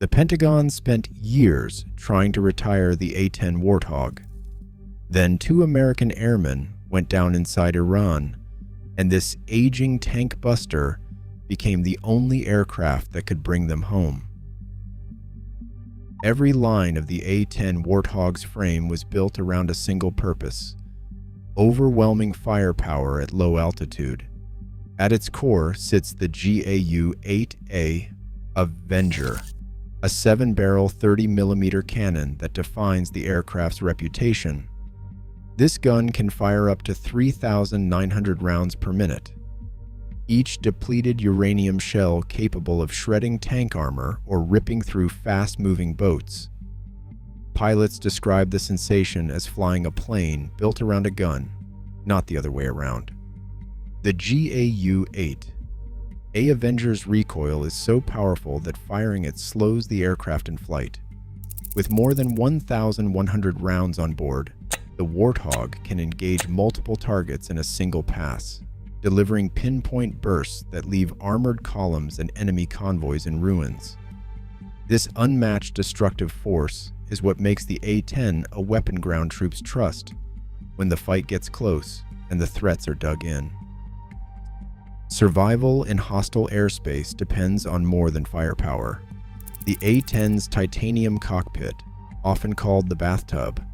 The Pentagon spent years trying to retire the A-10 Warthog. Then 2 American airmen went down inside Iran, and this aging tank buster became the only aircraft that could bring them home. Every line of the A-10 Warthog's frame was built around a single purpose: overwhelming firepower at low altitude. At its core sits the GAU-8A Avenger, a 7-barrel 30mm cannon that defines the aircraft's reputation. This gun can fire up to 3,900 rounds per minute, each depleted uranium shell capable of shredding tank armor or ripping through fast-moving boats. Pilots describe the sensation as flying a plane built around a gun, not the other way around. The GAU-8A Avenger's recoil is so powerful that firing it slows the aircraft in flight. With more than 1,100 rounds on board, the Warthog can engage multiple targets in a single pass, delivering pinpoint bursts that leave armored columns and enemy convoys in ruins. This unmatched destructive force is what makes the A-10 a weapon ground troops trust when the fight gets close and the threats are dug in. Survival in hostile airspace depends on more than firepower. The A-10's titanium cockpit, often called the bathtub,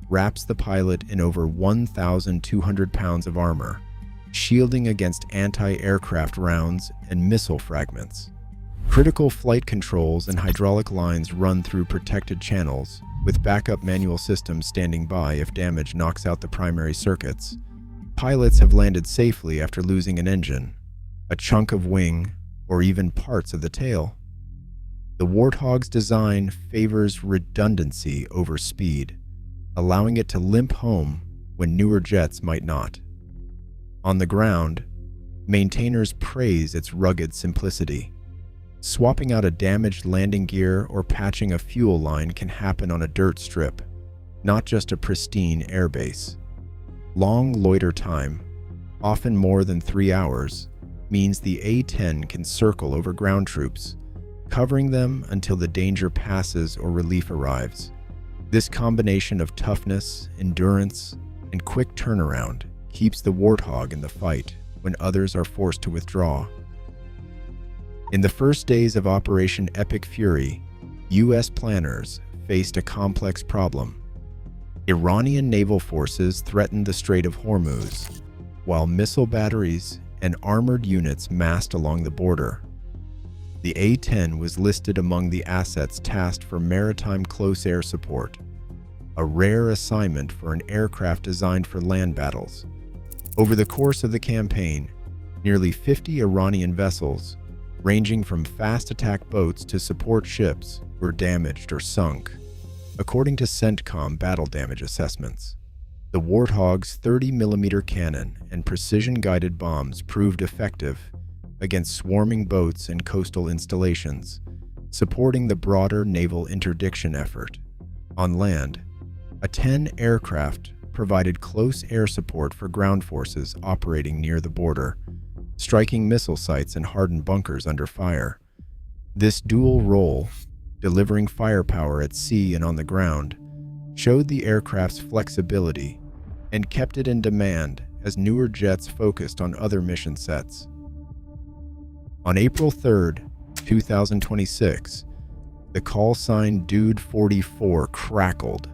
wraps the pilot in over 1,200 pounds of armor, shielding against anti-aircraft rounds and missile fragments. Critical flight controls and hydraulic lines run through protected channels, with backup manual systems standing by if damage knocks out the primary circuits. Pilots have landed safely after losing an engine, a chunk of wing, or even parts of the tail. The Warthog's design favors redundancy over speed, allowing it to limp home when newer jets might not. On the ground, maintainers praise its rugged simplicity. Swapping out a damaged landing gear or patching a fuel line can happen on a dirt strip, not just a pristine airbase. Long loiter time, often more than 3 hours, means the A-10 can circle over ground troops, covering them until the danger passes or relief arrives. This combination of toughness, endurance, and quick turnaround keeps the Warthog in the fight when others are forced to withdraw. In the first days of Operation Epic Fury, U.S. planners faced a complex problem. Iranian naval forces threatened the Strait of Hormuz, while missile batteries and armored units massed along the border. The A-10 was listed among the assets tasked for maritime close air support, a rare assignment for an aircraft designed for land battles. Over the course of the campaign, nearly 50 Iranian vessels, ranging from fast attack boats to support ships, were damaged or sunk, according to CENTCOM battle damage assessments. The Warthog's 30mm cannon and precision-guided bombs proved effective against swarming boats and coastal installations, supporting the broader naval interdiction effort. On land, A-10 aircraft provided close air support for ground forces operating near the border, striking missile sites and hardened bunkers under fire. This dual role, delivering firepower at sea and on the ground, showed the aircraft's flexibility and kept it in demand as newer jets focused on other mission sets. On April 3, 2026, the call sign Dude 44 crackled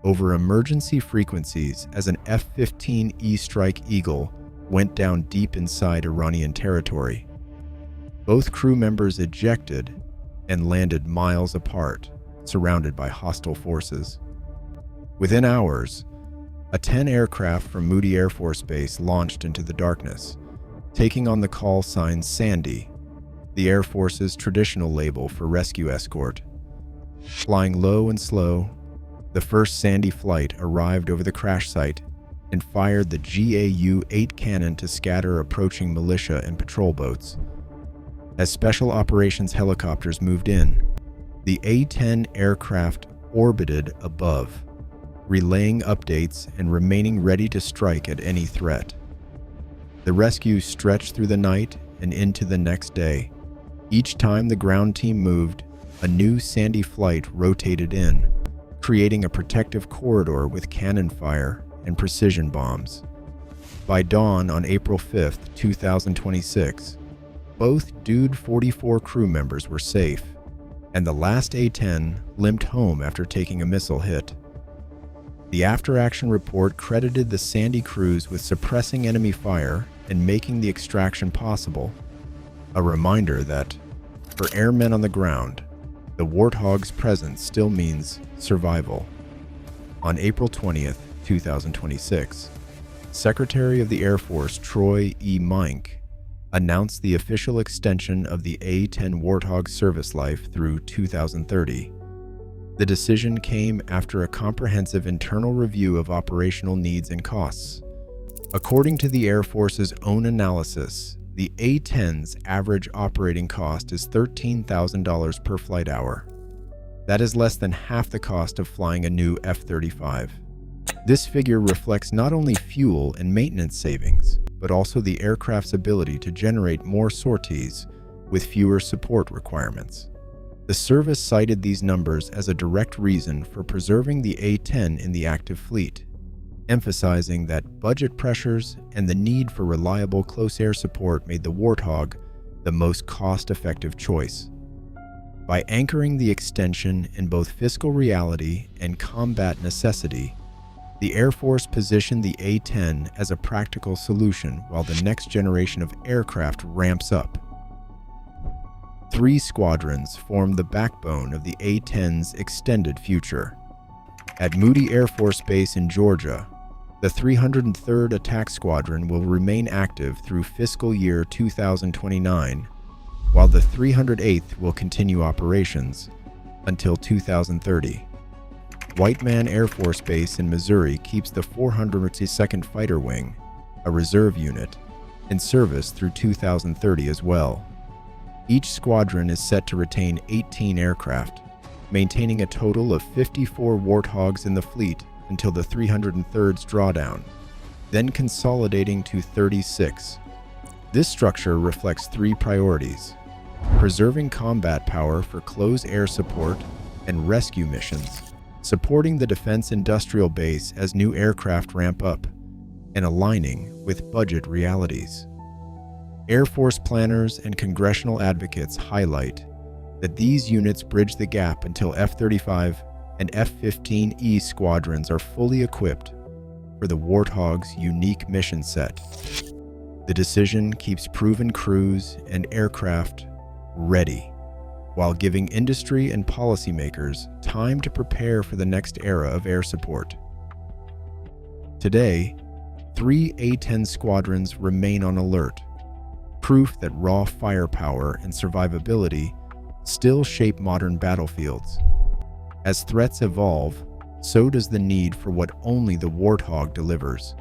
over emergency frequencies as an F-15E Strike Eagle went down deep inside Iranian territory. Both crew members ejected and landed miles apart, surrounded by hostile forces. Within hours, A-10 aircraft from Moody Air Force Base launched into the darkness, taking on the call sign Sandy, the Air Force's traditional label for rescue escort. Flying low and slow, the first Sandy flight arrived over the crash site and fired the GAU-8 cannon to scatter approaching militia and patrol boats. As special operations helicopters moved in, the A-10 aircraft orbited above, relaying updates and remaining ready to strike at any threat. The rescue stretched through the night and into the next day. Each time the ground team moved, a new Sandy flight rotated in, creating a protective corridor with cannon fire and precision bombs. By dawn on April 5, 2026, both Dude 44 crew members were safe, and the last A-10 limped home after taking a missile hit. The after-action report credited the Sandy crews with suppressing enemy fire and making the extraction possible, a reminder that, for airmen on the ground, the Warthog's presence still means survival. On April 20th, 2026, Secretary of the Air Force Troy E. Mink announced the official extension of the A-10 Warthog service life through 2030. The decision came after a comprehensive internal review of operational needs and costs. According to the Air Force's own analysis, the A-10's average operating cost is $13,000 per flight hour. That is less than half the cost of flying a new F-35. This figure reflects not only fuel and maintenance savings, but also the aircraft's ability to generate more sorties with fewer support requirements. The service cited these numbers as a direct reason for preserving the A-10 in the active fleet, emphasizing that budget pressures and the need for reliable close air support made the Warthog the most cost-effective choice. By anchoring the extension in both fiscal reality and combat necessity, the Air Force positioned the A-10 as a practical solution while the next generation of aircraft ramps up. 3 squadrons form the backbone of the A-10's extended future. At Moody Air Force Base in Georgia, the 303rd Attack Squadron will remain active through fiscal year 2029, while the 308th will continue operations until 2030. Whiteman Air Force Base in Missouri keeps the 462nd Fighter Wing, a reserve unit, in service through 2030 as well. Each squadron is set to retain 18 aircraft, maintaining a total of 54 Warthogs in the fleet until the 303rd's drawdown, then consolidating to 36. This structure reflects 3 priorities: preserving combat power for close air support and rescue missions, supporting the defense industrial base as new aircraft ramp up, and aligning with budget realities. Air Force planners and congressional advocates highlight that these units bridge the gap until F-35 and F-15E squadrons are fully equipped for the Warthog's unique mission set. The decision keeps proven crews and aircraft ready, while giving industry and policymakers time to prepare for the next era of air support. Today, 3 A-10 squadrons remain on alert, proof that raw firepower and survivability still shape modern battlefields. As threats evolve, so does the need for what only the Warthog delivers: